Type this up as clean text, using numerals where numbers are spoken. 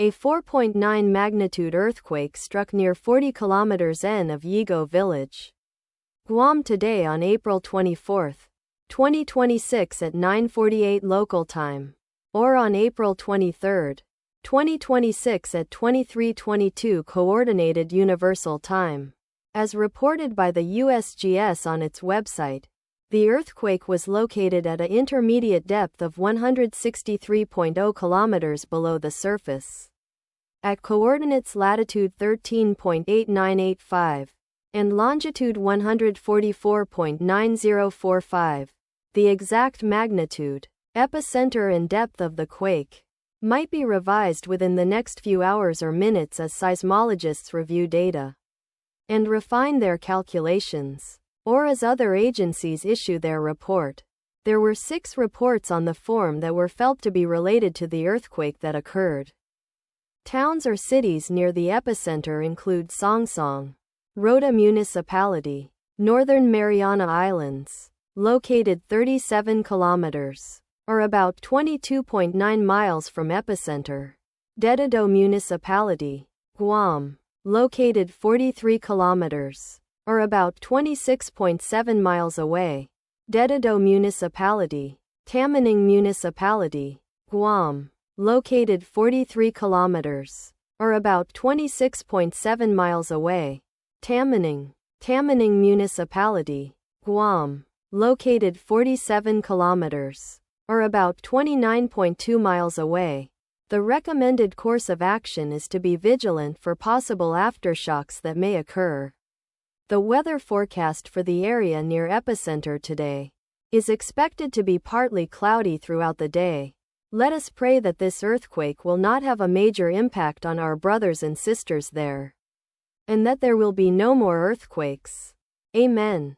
A 4.9 magnitude earthquake struck near 40 kilometers N of Yigo village, Guam today on April 24, 2026 at 9:48 local time, or on April 23, 2026 at 23:22 Coordinated Universal Time. As reported by the USGS on its website, the earthquake was located at an intermediate depth of 163.0 kilometers below the surface, at coordinates latitude 13.8985 and longitude 144.9045. The exact magnitude, epicenter and depth of the quake might be revised within the next few hours or minutes as seismologists review data and refine their calculations, or as other agencies issue their report. There were 6 reports on the form that were felt to be related to the earthquake that occurred. Towns or cities near the epicenter include Songsong, Rota Municipality, Northern Mariana Islands, located 37 kilometers, or about 22.9 miles from epicenter. Dededo Municipality, Guam, located 43 kilometers, or about 26.7 miles away. Dededo Municipality, Tamuning Municipality, Guam, located 43 kilometers, or about 26.7 miles away. Tamuning Municipality, Guam, located 47 kilometers, or about 29.2 miles away. The recommended course of action is to be vigilant for possible aftershocks that may occur. The weather forecast for the area near epicenter today is expected to be partly cloudy throughout the day. Let us pray that this earthquake will not have a major impact on our brothers and sisters there, and that there will be no more earthquakes. Amen.